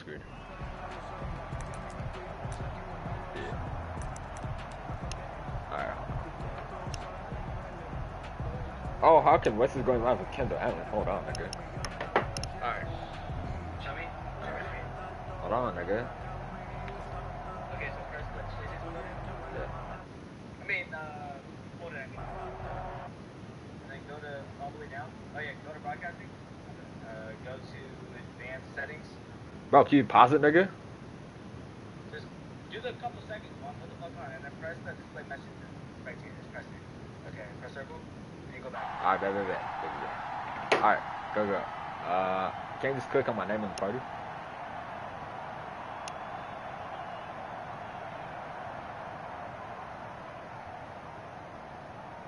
screen. Alright. Oh, how can Wes is going live with Kendall Allen? Hold on, nigga. Alright. Show me? Hold on, nigga. Okay, so press the changes button? Yeah. I mean, hold it, I mean. And then go to all the way down. Oh yeah, go to broadcasting. Go to advanced settings. Bro, can you pause it, nigga? Just do the couple seconds one, put the fuck on, and then press the display message right here. Just press it. Okay, press circle, and go back. Alright, bet. Alright, go. Can you just click on my name in the party?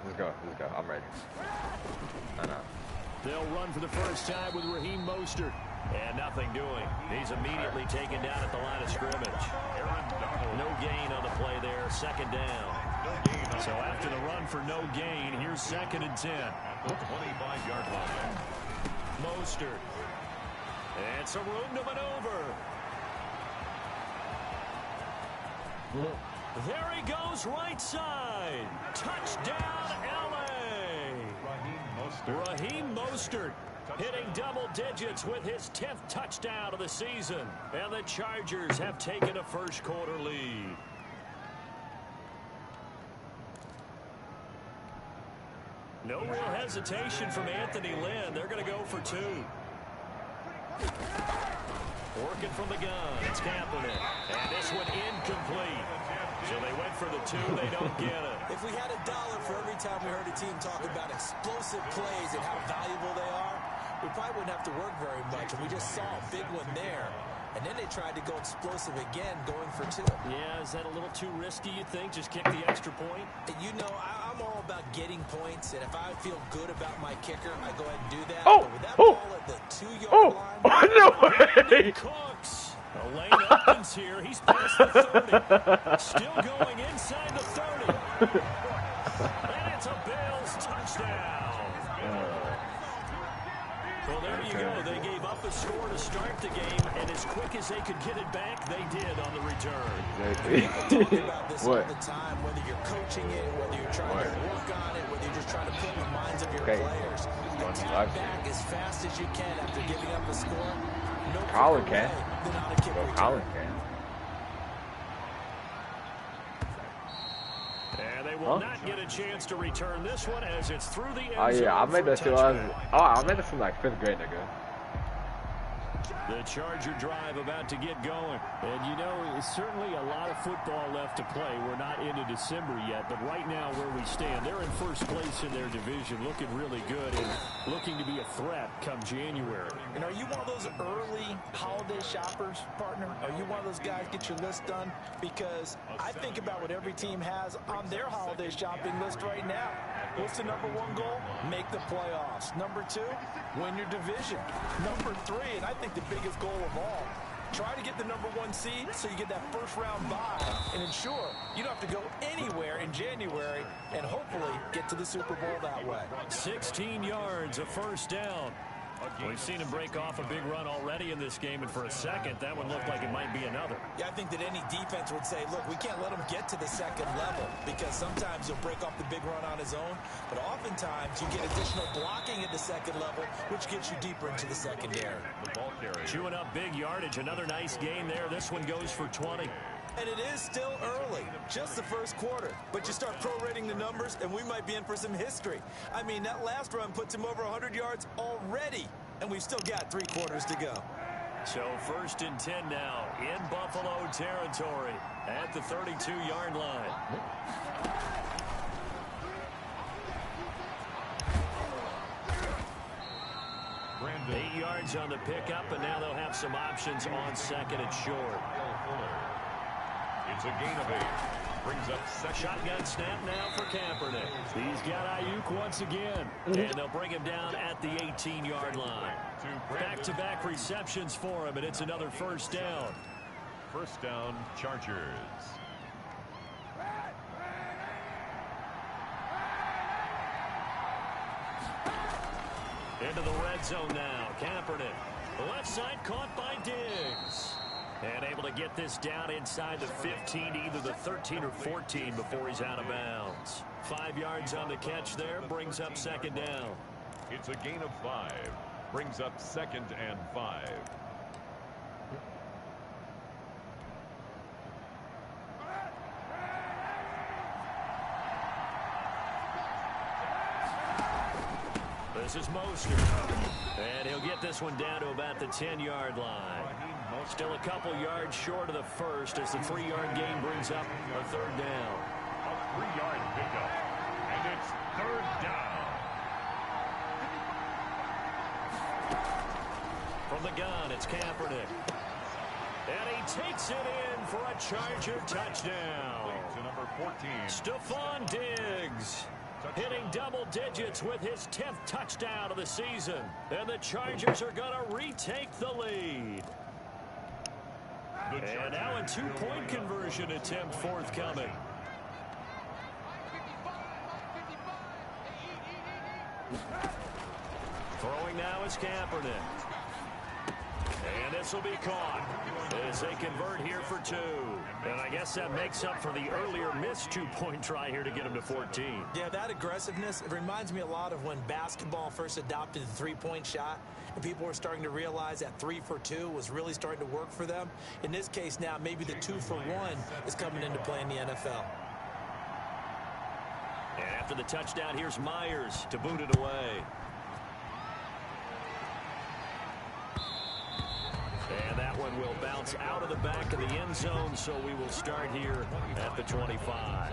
Let's go. I'm ready. I know. They'll run for the first time with Raheem Mostert. And nothing doing. He's immediately taken down at the line of scrimmage. No gain on the play there. Second down. So after the run for no gain, here's 2nd and 10. 25-yard line. Mostert. And some room to maneuver. There he goes, right side. Touchdown, L.A. Raheem Mostert hitting double digits with his 10th touchdown of the season. And the Chargers have taken a first-quarter lead. No real hesitation from Anthony Lynn. They're going to go for 2. Working from the gun. It's Kaepernick. And this one incomplete. So they went for the 2. They don't get it. If we had $1 for every time we heard a team talk about explosive plays and how valuable they are, we probably wouldn't have to work very much. And we just saw a big one there. And then they tried to go explosive again, going for 2. Yeah, is that a little too risky, you think? Just kick the extra point? You know, I'm all about getting points. And if I feel good about my kicker, I go ahead and do that. Oh! But with that ball at the 2-yard line... Oh, no way! Cooks. A lane opens here. He's past the 30. Still going inside the 30. And it's a Bills touchdown. Well, there you go. They gave up a score to start the game, and as quick as they could get it back, they did on the return. Exactly. Talk about this all the time, whether you're coaching it, whether you're trying to work on it, whether you're just trying to put in the minds of your players. Attack back as fast as you can after giving up a score. No Colin can. Colin can. And they will not get a chance to return this one as it's through the end zone. Oh yeah, I made that shit. I made that from like 5th grade, nigga. The Charger drive about to get going. And, you know, it's certainly a lot of football left to play. We're not into December yet, but right now where we stand, they're in first place in their division, looking really good and looking to be a threat come January. And are you one of those early holiday shoppers, partner? Are you one of those guys get your list done? Because I think about what every team has on their holiday shopping list right now. What's the #1 goal? Make the playoffs. #2, win your division. #3, and I think the biggest goal of all, try to get the #1 seed so you get that first-round bye and ensure you don't have to go anywhere in January and hopefully get to the Super Bowl that way. 16 yards, a first down. We've seen him break off a big run already in this game, and for a second, that one looked like it might be another. Yeah, I think that any defense would say, look, we can't let him get to the second level because sometimes he'll break off the big run on his own, but oftentimes you get additional blocking at the second level, which gets you deeper into the secondary. Chewing up big yardage, another nice gain there. This one goes for 20. And it is still early, just the first quarter. But you start prorating the numbers, and we might be in for some history. I mean, that last run puts him over 100 yards already, and we've still got 3 quarters to go. So 1st and 10 now in Buffalo territory at the 32-yard line. 8 yards on the pickup, and now they'll have some options on 2nd and short. It's a gain of 8. Brings up shotgun snap now for Kaepernick. He's got Ayuk once again, and they'll bring him down at the 18-yard line. Back-to-back receptions for him, and it's another first down. First down, Chargers. Into the red zone now. Kaepernick. The left side caught by Diggs. to get this down inside the 15, either the 13 or 14 before he's out of bounds. 5 yards on the catch there, brings up second down. It's a gain of 5. Brings up 2nd and 5. This is Mostert. And he'll get this one down to about the 10-yard line. Still a couple yards short of the first as the 3-yard gain brings up a third down. A 3-yard pickup. And it's 3rd down. From the gun, it's Kaepernick. And he takes it in for a Charger touchdown. To number 14. Stephon Diggs hitting double digits with his 10th touchdown of the season. And the Chargers are going to retake the lead. And now a 2-point conversion attempt forthcoming. Throwing now is Kaepernick. And this will be caught as they convert here for 2. And I guess that makes up for the earlier missed 2-point try here to get him to 14. Yeah, that aggressiveness, it reminds me a lot of when basketball first adopted the 3-point shot. And people were starting to realize that 3 for 2 was really starting to work for them. In this case now, maybe the 2 for 1 is coming into play in the NFL. And after the touchdown, here's Myers to boot it away. And that one will bounce out of the back of the end zone, so we will start here at the 25.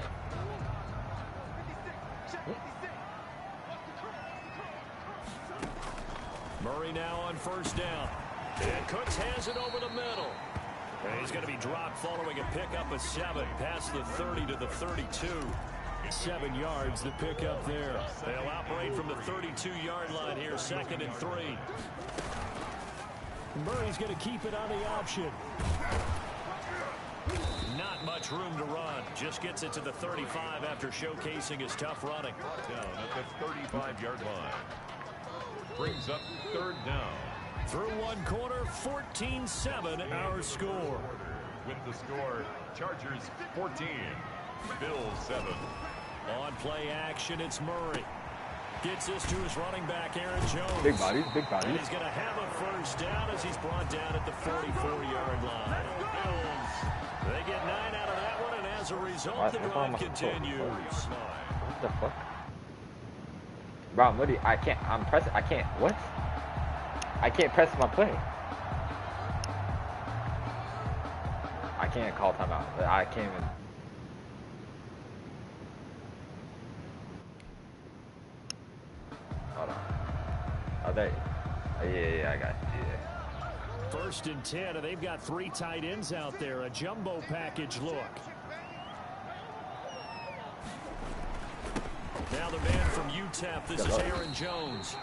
Murray now on first down. And Cooks has it over the middle. And he's going to be dropped following a pickup of 7 past the 30 to the 32. 7 yards the pickup there. They'll operate from the 32-yard line here, 2nd and 3. Murray's going to keep it on the option. Not much room to run. Just gets it to the 35 after showcasing his tough running. Down at the 35-yard line. Brings up 3rd down. Through one quarter, 14-7 our score. With the score, Chargers 14, Bills 7. On play action, it's Murray. Gets this to his running back, Aaron Jones. Big bodies, big bodies. And he's going to have a first down as he's brought down at the 44-yard line. They get 9 out of that one, and as a result, the drive continues. What the fuck? Bro, I'm literally, I can't press my play. I can't call timeout. I can't even. Hold on. Oh, there. Yeah, I got it. Yeah. 1st and 10, and they've got 3 tight ends out there. A jumbo package look. Now the man from UTEP, this is Aaron Jones.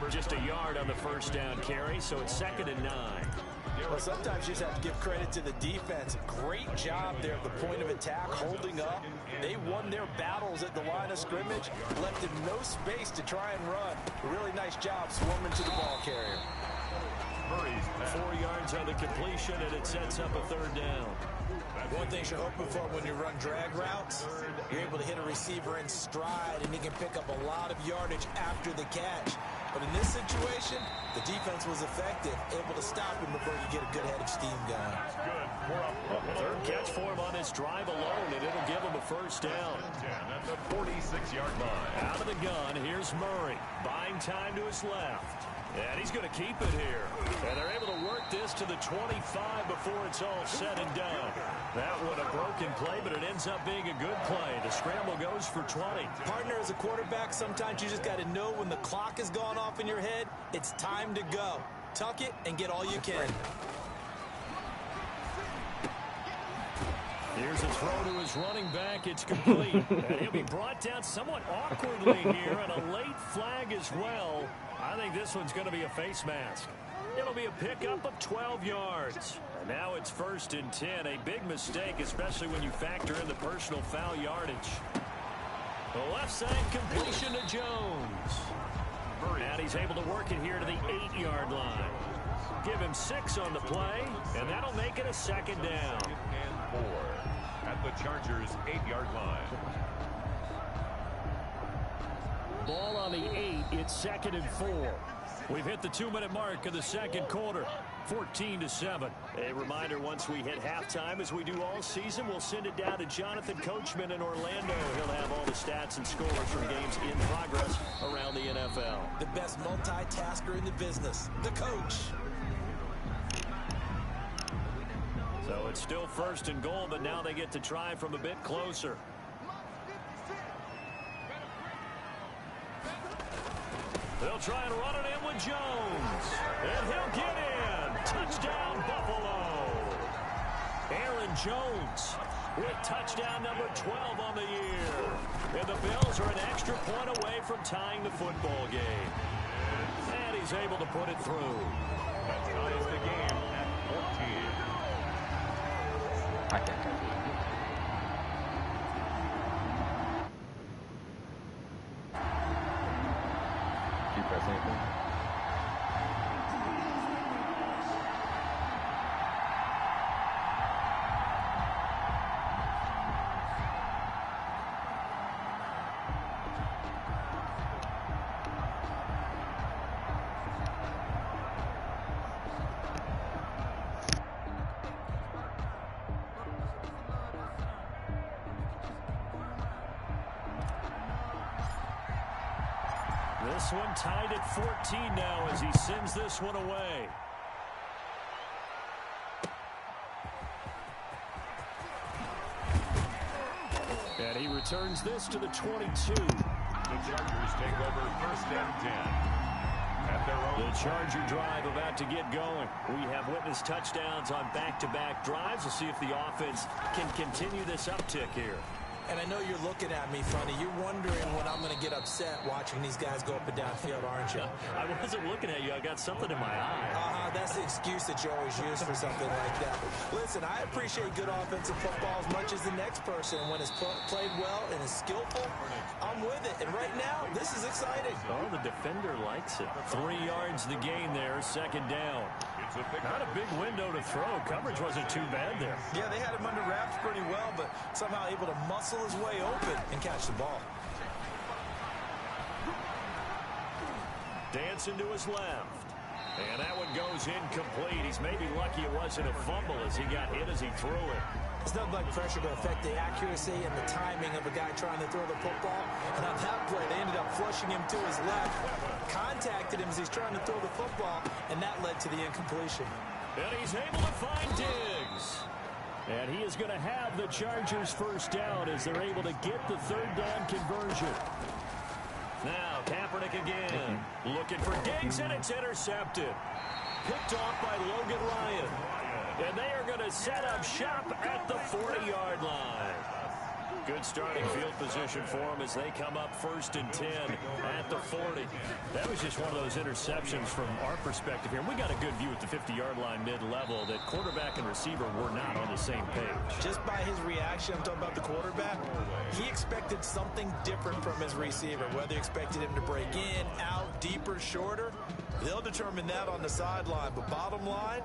Just a yard on the first down carry, so it's 2nd and 9. Well, sometimes you just have to give credit to the defense. Great job there at the point of attack, holding up. They won their battles at the line of scrimmage, left him no space to try and run. Really nice job swarming to the ball carrier. 4 yards on the completion, and it sets up a 3rd down. One thing you're hoping for when you run drag routes, you're able to hit a receiver in stride, and he can pick up a lot of yardage after the catch. But in this situation, the defense was effective, able to stop him before you get a good head of steam going. Third catch for him on this drive alone, and it'll give him a first down. At the 46-yard line. Out of the gun, here's Murray. Buying time to his left. And he's going to keep it here. And they're able to work this to the 25 before it's all said and done. That one a broken play, but it ends up being a good play. The scramble goes for 20. Partner, as a quarterback, sometimes you just got to know when the clock has gone off in your head, it's time to go. Tuck it and get all you can. Here's a throw to his running back. It's complete. And he'll be brought down somewhat awkwardly here, and a late flag as well. I think this one's going to be a face mask. It'll be a pickup of 12 yards. And now it's 1st and 10. A big mistake, especially when you factor in the personal foul yardage. The left side completion to Jones. And he's able to work it here to the 8-yard line. Give him 6 on the play, and that'll make it a second down. And 4 at the Chargers' 8-yard line. Ball on the 8. It's 2nd and 4. We've hit the 2-minute mark of the second quarter. 14-7. A reminder, once we hit halftime, as we do all season, we'll send it down to Jonathan Coachman in Orlando. He'll have all the stats and scores from games in progress around the NFL. The best multitasker in the business, the coach. So it's still 1st and goal, but now they get to try from a bit closer. They'll try and run it in with Jones. And he'll get in. Touchdown, Buffalo. Aaron Jones with touchdown number 12 on the year. And the Bills are an extra point away from tying the football game. And he's able to put it through. That ties the game at 14. I can't catch it. Keep pressing it. This one tied at 14 now as he sends this one away. And he returns this to the 22. The Chargers take over 1st and 10. At their own. The Charger drive about to get going. We have witnessed touchdowns on back-to-back drives. We'll see if the offense can continue this uptick here. And I know you're looking at me funny. You're wondering when I'm going to get upset watching these guys go up and down field, aren't you? I wasn't looking at you. I got something in my eye. That's the excuse that you always use for something like that. Listen, I appreciate good offensive football as much as the next person. When it's played well and is skillful, I'm with it. And right now, this is exciting. Oh, the defender likes it. 3 yards the gain there, 2nd down. Not a big window to throw. Coverage wasn't too bad there. Yeah, they had him under wraps pretty well, but somehow able to muscle his way open and catch the ball. Dancing to his left. And that one goes incomplete. He's maybe lucky it wasn't a fumble as he got hit as he threw it. It's nothing like pressure to affect the accuracy and the timing of a guy trying to throw the football. And on that play, they ended up flushing him to his left, contacted him as he's trying to throw the football, and that led to the incompletion. And he's able to find Diggs. And he is going to have the Chargers 1st down as they're able to get the 3rd down conversion. Now, Kaepernick again. Looking for Diggs, and it's intercepted. Picked off by Logan Ryan. And they are going to set up shop at the 40-yard line. Good starting field position for them as they come up 1st and 10 at the 40. That was just one of those interceptions from our perspective here. We got a good view at the 50-yard line mid-level that quarterback and receiver were not on the same page. Just by his reaction, I'm talking about the quarterback, he expected something different from his receiver. Whether he expected him to break in, out, deeper, shorter, they'll determine that on the sideline. But bottom line,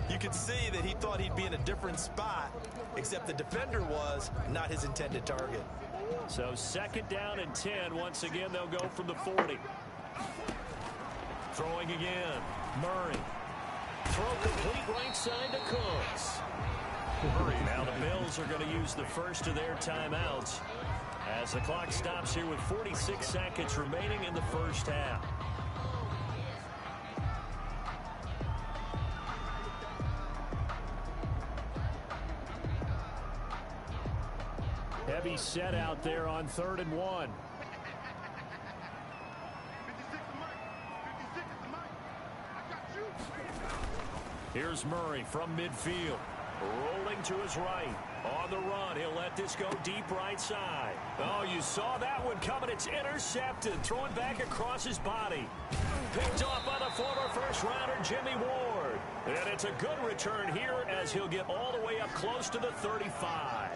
you could see that he thought he'd be in a different spot, except the defender was not his intended target. So 2nd down and 10. Once again, they'll go from the 40. Throwing again. Murray. Throw complete right side to Cooks. Now the Bills are going to use the first of their timeouts as the clock stops here with 46 seconds remaining in the 1st half. Heavy set out there on 3rd and 1. Here's Murray from midfield. Rolling to his right. On the run, he'll let this go deep right side. Oh, you saw that one coming. It's intercepted. Throwing back across his body. Picked off by the former first-rounder Jimmy Ward. And it's a good return here as he'll get all the way up close to the 35.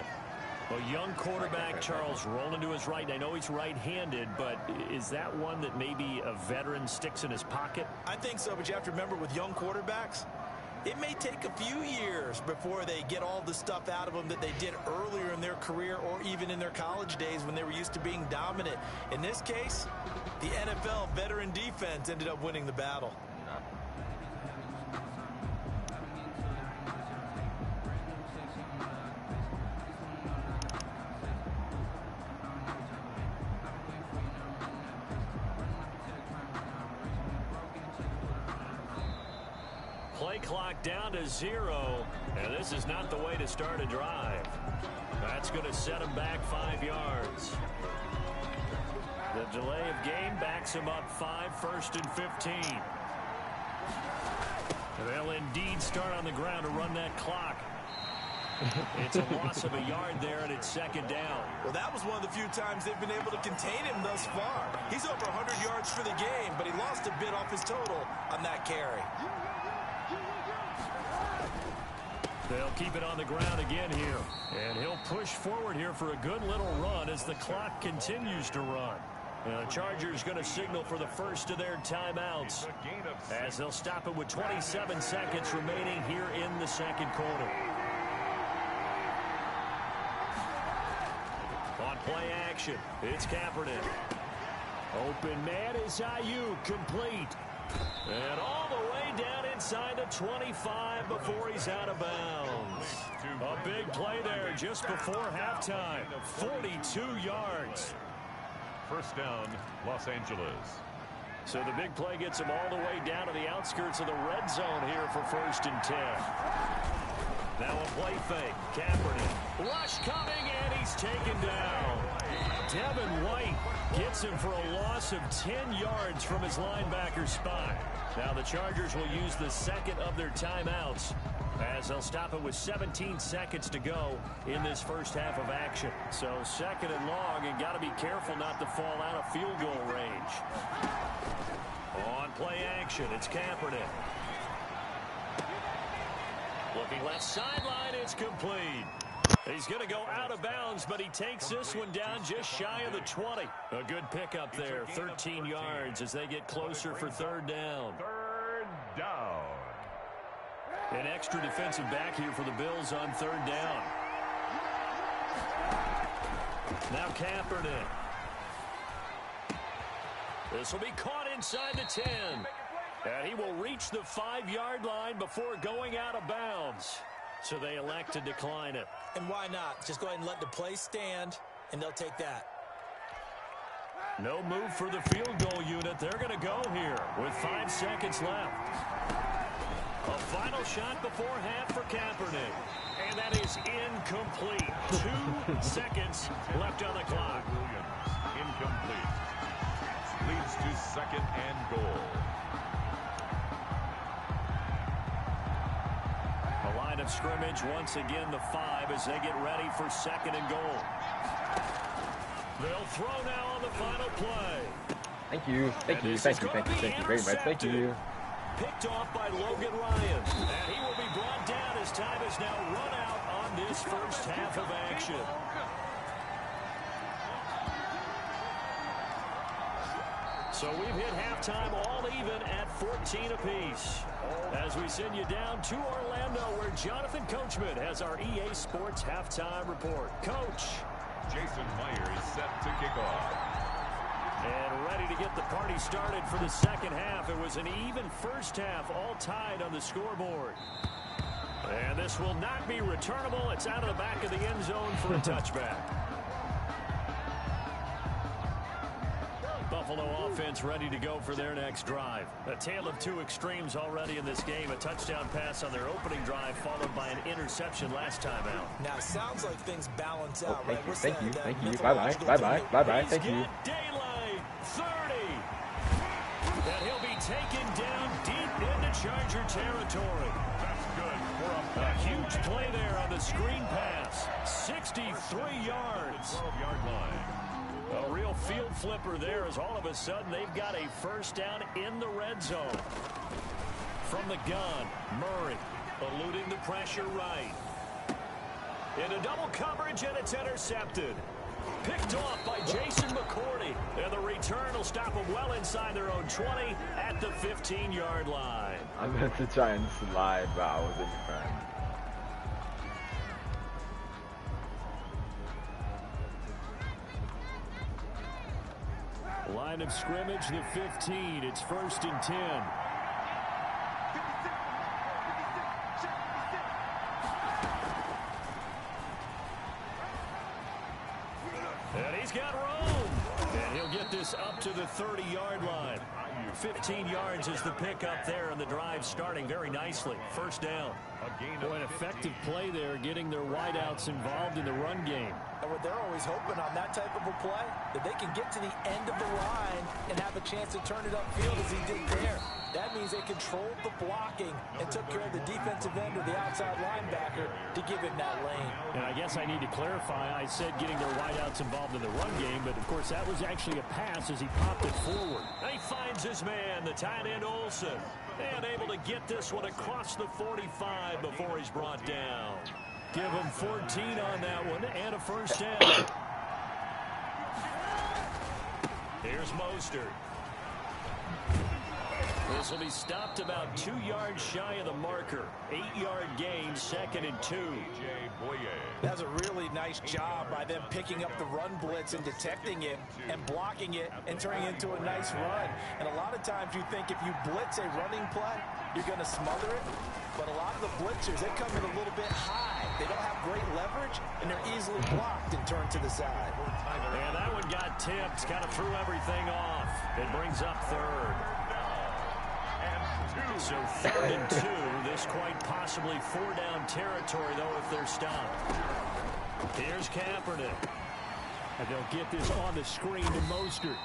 Well, young quarterback Charles rolling to his right. I know he's right-handed, but is that one that maybe a veteran sticks in his pocket? I think so, but you have to remember with young quarterbacks, it may take a few years before they get all the stuff out of them that they did earlier in their career or even in their college days when they were used to being dominant. In this case, the NFL veteran defense ended up winning the battle. Play clock down to 0, and this is not the way to start a drive. That's going to set him back 5 yards. The delay of game backs him up 5, 1st and 15. They'll indeed start on the ground to run that clock. It's a loss of a yard there, and it's 2nd down. Well, that was one of the few times they've been able to contain him thus far. He's over 100 yards for the game, but he lost a bit off his total on that carry. They'll keep it on the ground again here. And he'll push forward here for a good little run as the clock continues to run. And the Chargers going to signal for the first of their timeouts as they'll stop it with 27 seconds remaining here in the 2nd quarter. On play action, it's Kaepernick. Open man is Ayuk, complete. And all the way down inside the 25 before he's out of bounds. A big play there just before halftime. 42 yards. 1st down, Los Angeles. So the big play gets him all the way down to the outskirts of the red zone here for 1st and 10. Now a play fake. Kaepernick. Rush coming, and he's taken down. Devin White gets him for a loss of 10 yards from his linebacker spot. Now the Chargers will use the 2nd of their timeouts as they'll stop it with 17 seconds to go in this first half of action. So 2nd and long, and got to be careful not to fall out of field goal range. On play action, it's Kaepernick. Looking left sideline, it's complete. He's going to go out of bounds, but he takes this one down just shy of the 20. A good pickup there, 13 yards as they get closer for 3rd down. 3rd down. An extra defensive back here for the Bills on 3rd down. Now Kaepernick. This will be caught inside the 10. And he will reach the 5-yard line before going out of bounds. So they elect to decline it. And why not? Just go ahead and let the play stand, and they'll take that. No move for the field goal unit. They're going to go here with 5 seconds left. A final shot before half for Kaepernick. And that is incomplete. 2 seconds left on the clock. Williams, incomplete. Leads to 2nd and goal. The line of scrimmage, once again, the 5 as they get ready for 2nd and goal. They'll throw now on the final play. Thank you. Thank you. Thank you. Thank you. Thank you very much. Thank you. Picked off by Logan Ryan. And he will be brought down as time is now run out on this first half of action. So we've hit halftime all even at 14 apiece. As we send you down to Orlando, where Jonathan Coachman has our EA Sports halftime report. Coach. Jason Meyer is set to kick off. And ready to get the party started for the 2nd half. It was an even first half, all tied on the scoreboard. And this will not be returnable. It's out of the back of the end zone for a touchback. Buffalo offense ready to go for their next drive. A tale of 2 extremes already in this game. A touchdown pass on their opening drive, followed by an interception last time out. Now, it sounds like things balance out, right? Thank you. Thank you. Bye-bye. Bye-bye. Bye-bye. Thank you. Daylight, 30. And he'll be taken down deep into Charger territory. That's good for A huge play there on the screen pass. 63 yards. 12-yard line. A real field flipper there as all of a sudden they've got a first down in the red zone. From the gun, Murray eluding the pressure right. Into double coverage, and it's intercepted. Picked off by Jason McCourty. And the return will stop them well inside their own 20 at the 15-yard line. I meant to try and slide, but I was in front. Line of scrimmage, the 15. It's 1st and 10. And he's got room. And he'll get this up to the 30-yard line. 15 yards is the pickup there, and the drive starting very nicely. 1st down. Boy, an effective play there, getting their wideouts involved in the run game. And what they're always hoping on that type of a play, that they can get to the end of the line and have a chance to turn it upfield as he did there. That means they controlled the blocking and took care of the defensive end or the outside linebacker to give him that lane. And I guess I need to clarify, I said getting their wideouts involved in the run game, but of course that was actually a pass as he popped it forward. And he finds his man, the tight end Olsen, and able to get this one across the 45 before he's brought down. Give him 14 on that one and a 1st down. Here's Mostert. This will be stopped about 2 yards shy of the marker. 8-yard gain, 2nd and 2. That's a really nice job by them picking up the run blitz and detecting it and blocking it and turning it into a nice run. And a lot of times you think if you blitz a running play, you're going to smother it. But a lot of the blitzers, they come in a little bit high. They don't have great leverage, and they're easily blocked and turned to the side. And that one got tipped, kind of threw everything off. It brings up 3rd. So 3rd and 2, this quite possibly 4-down territory, though, if they're stopped. Here's Kaepernick. And they'll get this on the screen to Mostert.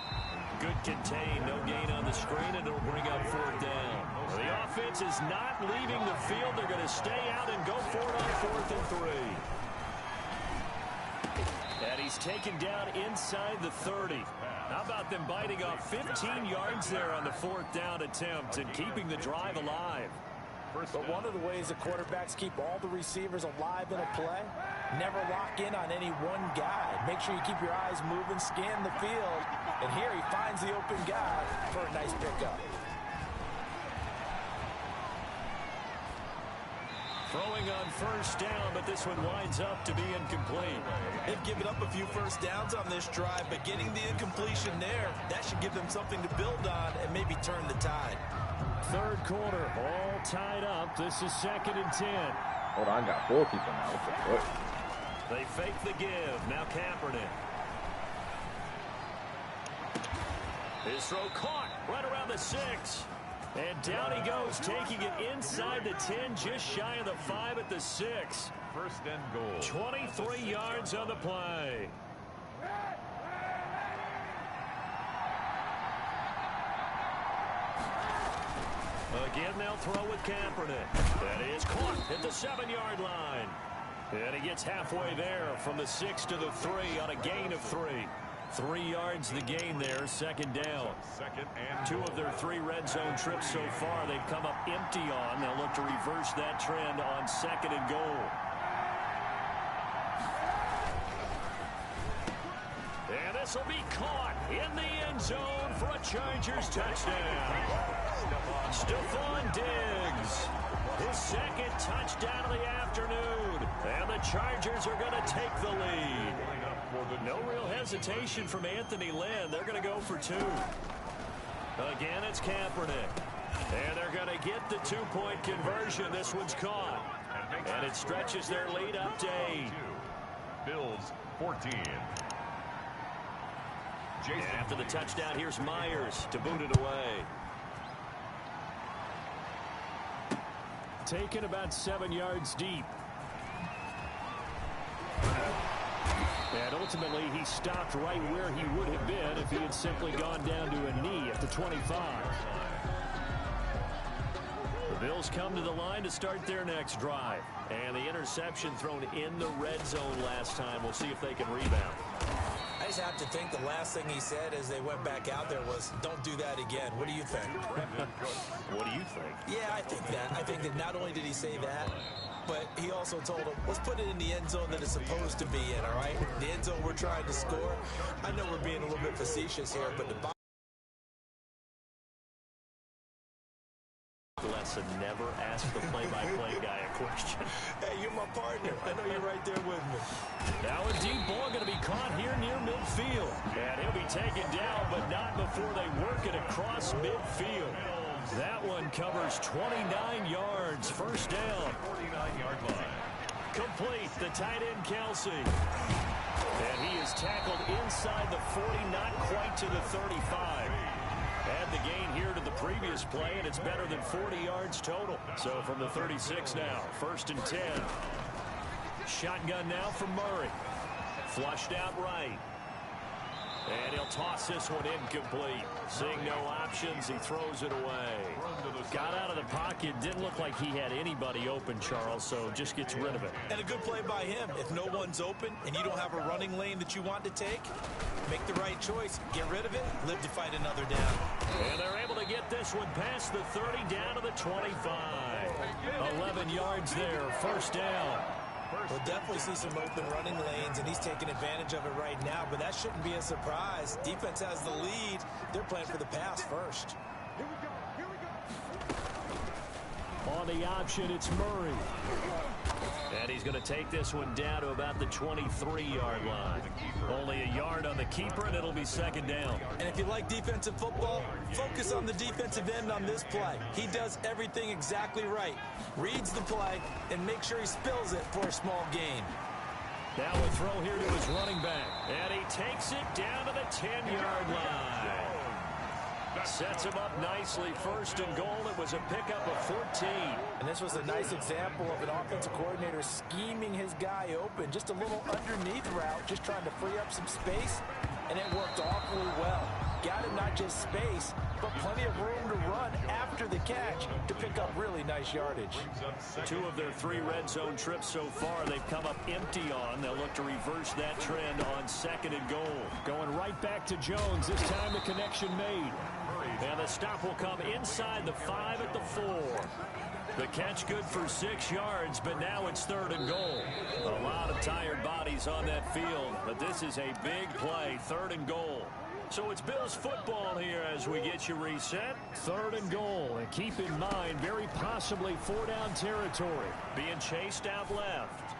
Good contain, no gain on the screen, and it'll bring up 4th down. Well, the offense is not leaving the field. They're going to stay out and go for it on 4th and 3. And he's taken down inside the 30. How about them biting off 15 yards there on the 4th down attempt and keeping the drive alive? But one of the ways the quarterbacks keep all the receivers alive in a play, never lock in on any one guy. Make sure you keep your eyes moving, scan the field, and here he finds the open guy for a nice pickup. Throwing on 1st down, but this one winds up to be incomplete. They've given up a few 1st downs on this drive, but getting the incompletion there, that should give them something to build on and maybe turn the tide. 3rd quarter, all tied up. This is 2nd and 10. Hold on, I got 4 people now. What the fuck? They fake the give. Now Kaepernick. His throw caught right around the 6. And down he goes, taking it inside the 10, just shy of the 5 at the 6. 1st and goal. 23 yards on the play. Again, they'll throw with Kaepernick. That is caught at the 7-yard line. And he gets halfway there from the 6 to the 3 on a gain of 3. 3 yards the gain there, 2nd down. 2nd and 2 of their 3 red zone trips so far they've come up empty on. They'll look to reverse that trend on 2nd and goal. And this will be caught in the end zone for a Chargers touchdown. Stephon Diggs, his 2nd touchdown of the afternoon. And the Chargers are going to take the lead. No real hesitation from Anthony Lynn. They're going to go for 2. Again, it's Kaepernick. And they're going to get the 2-point conversion. This one's caught. And it stretches their lead up to 8. Bills 14. And after the touchdown, here's Myers to boot it away. Taken about 7 yards deep. And ultimately, he stopped right where he would have been if he had simply gone down to a knee at the 25. The Bills come to the line to start their next drive. And the interception thrown in the red zone last time. We'll see if they can rebound. I just have to think the last thing he said as they went back out there was, don't do that again. What do you think? What do you think? Yeah, I think that. I think that not only did he say that, but he also told him, let's put it in the end zone that it's supposed to be in, all right? The end zone we're trying to score. I know we're being a little bit facetious here, but the lesson, never ask the play-by-play guy a question. Hey, you're my partner. I know you're right there with me. Now a deep ball going to be caught here near midfield. And he'll be taken down, but not before they work it across midfield. That one covers 29 yards. First down. 49-yard line. Complete. The tight end, Kelsey. And he is tackled inside the 40, not quite to the 35. Add the gain here to the previous play, and it's better than 40 yards total. So from the 36 now, 1st and 10. Shotgun now from Murray. Flushed out right. And he'll toss this one incomplete. Seeing no options, he throws it away. Got out of the pocket. Didn't look like he had anybody open, Charles, so just gets rid of it. And a good play by him. If no one's open and you don't have a running lane that you want to take, make the right choice. Get rid of it. Live to fight another down. And they're able to get this one past the 30 down to the 25. 11 yards there. First down. We'll definitely see some open running lanes, and he's taking advantage of it right now, but that shouldn't be a surprise. Defense has the lead. They're playing for the pass first. On the option, it's Murray. And he's going to take this one down to about the 23-yard line. Only a yard on the keeper, and it'll be 2nd down. And if you like defensive football, focus on the defensive end on this play. He does everything exactly right. Reads the play and make sure he spills it for a small gain. Now a throw here to his running back. And he takes it down to the 10-yard line. Sets him up nicely. 1st and goal. It was a pickup of 14. And this was a nice example of an offensive coordinator scheming his guy open. Just a little underneath route, just trying to free up some space. And it worked awfully well. Got him not just space, but plenty of room to run after the catch to pick up really nice yardage. 2 of their 3 red zone trips so far they've come up empty on. They'll look to reverse that trend on 2nd and goal. Going right back to Jones. This time the connection made. And the stop will come inside the 5 at the 4. The catch good for 6 yards, but now it's 3rd and goal. A lot of tired bodies on that field, but this is a big play. 3rd and goal. So it's Bills football here as we get you reset. 3rd and goal. And keep in mind, very possibly 4-down territory. Being chased out left.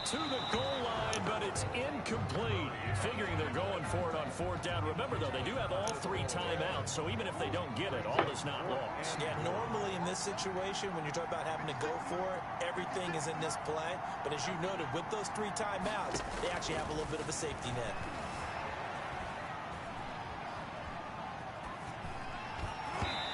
To the goal line, but it's incomplete. Figuring they're going for it on 4th down. Remember, though, they do have all 3 timeouts, so even if they don't get it, all is not lost. Yeah, normally in this situation, when you're talking about having to go for it, everything is in this play. But as you noted, with those 3 timeouts, they actually have a little bit of a safety net.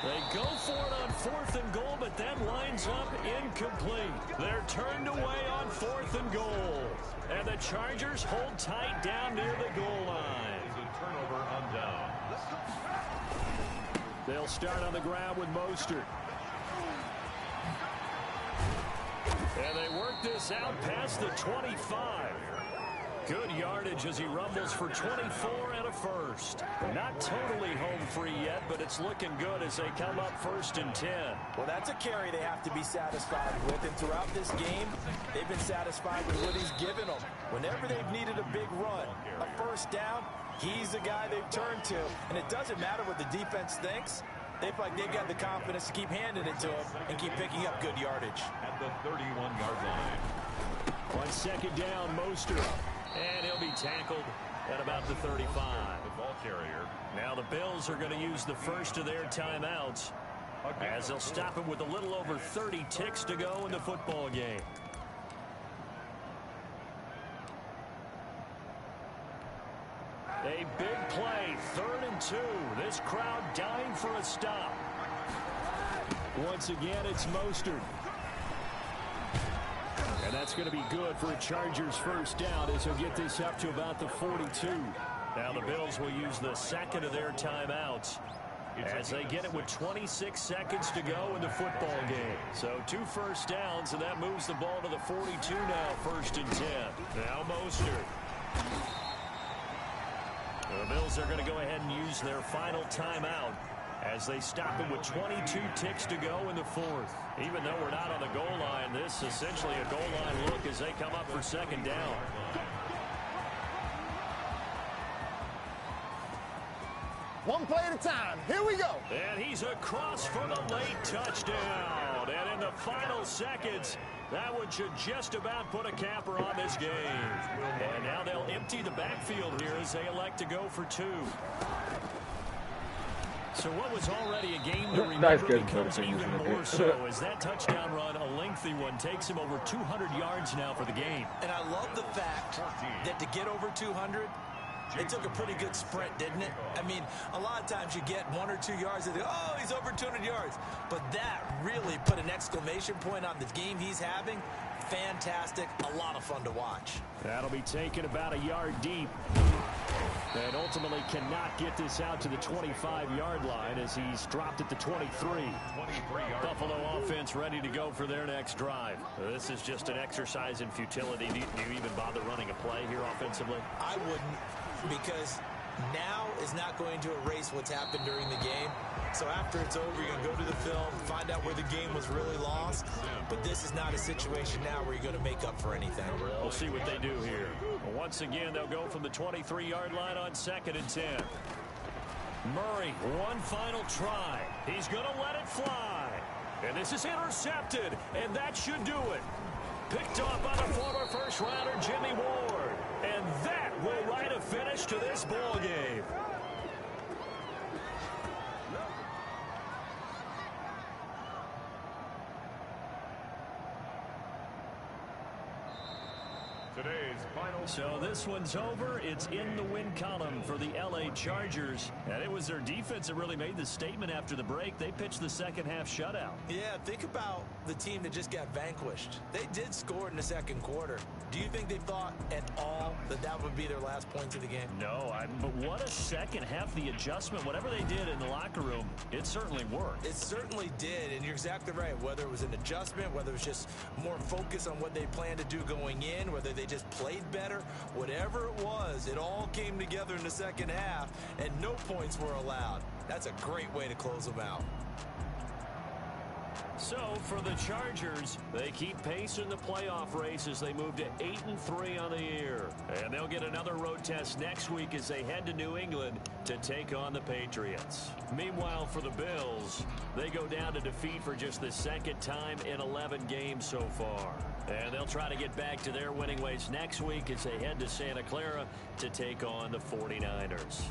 They go for it on 4th and goal, but that lines up incomplete. They're turned away on 4th and goal. And the Chargers hold tight down near the goal line. It's a turnover on down. They'll start on the ground with Mostert. And they work this out past the 25. Good yardage as he rumbles for 24 and a first. Not totally home free yet, but it's looking good as they come up 1st and 10. Well, that's a carry they have to be satisfied with. And throughout this game, they've been satisfied with what he's given them. Whenever they've needed a big run, a 1st down, he's the guy they've turned to. And it doesn't matter what the defense thinks. They feel like they've got the confidence to keep handing it to him and keep picking up good yardage. At the 31-yard line. On 2nd down, Mostert. And he'll be tackled at about the 35. The ball carrier. Now the Bills are going to use the first of their timeouts as they'll stop him with a little over 30 ticks to go in the football game. A big play, 3rd and 2. This crowd dying for a stop. Once again, it's Mostert. And that's going to be good for a Chargers 1st down as he'll get this up to about the 42. Now the Bills will use the 2nd of their timeouts as they get it with 26 seconds to go in the football game. So 2 first downs, and that moves the ball to the 42 now, 1st and 10. Now Mostert. The Bills are going to go ahead and use their final timeout as they stop him with 22 ticks to go in the fourth. Even though we're not on the goal line, this is essentially a goal line look as they come up for second down. One play at a time. Here we go. And he's across for the late touchdown. And in the final seconds, that one should just about put a capper on this game. And now they'll empty the backfield here as they elect to go for two. So what was already a game to remember becomes even more so as that touchdown run, a lengthy one, takes him over 200 yards now for the game. And I love the fact that to get over 200, it took a pretty good sprint, didn't it? I mean, a lot of times you get 1 or 2 yards and oh, he's over 200 yards. But that really put an exclamation point on the game he's having. Fantastic. A lot of fun to watch. That'll be taken about a yard deep. And ultimately cannot get this out to the 25-yard line as he's dropped at the 23. Buffalo offense ready to go for their next drive. This is just an exercise in futility. Do you even bother running a play here offensively? I wouldn't, because now is not going to erase what's happened during the game. So after it's over, you're going to go to the film, find out where the game was really lost. But this is not a situation now where you're going to make up for anything. We'll see what they do here. Once again, they'll go from the 23-yard line on 2nd and 10. Murray, one final try. He's going to let it fly. And this is intercepted, and that should do it. Picked off by the former first-rounder Jimmy Ward. And that will write a finish to this ball game. So this one's over. It's in the win column for the LA Chargers. And it was their defense that really made the statement after the break. They pitched the second half shutout. Yeah, think about the team that just got vanquished. They did score in the second quarter. Do you think they thought at all that that would be their last points of the game? No, but what a second half. The adjustment, whatever they did in the locker room, it certainly worked. It certainly did, and you're exactly right. Whether it was an adjustment, whether it was just more focus on what they planned to do going in, whether they just played better, whatever it was, it all came together in the second half, and no points were allowed. That's a great way to close them out. So for the Chargers, they keep pace in the playoff race as they move to 8-3 on the year. And they'll get another road test next week as they head to New England to take on the Patriots. Meanwhile, for the Bills, they go down to defeat for just the second time in 11 games so far. And they'll try to get back to their winning ways next week as they head to Santa Clara to take on the 49ers.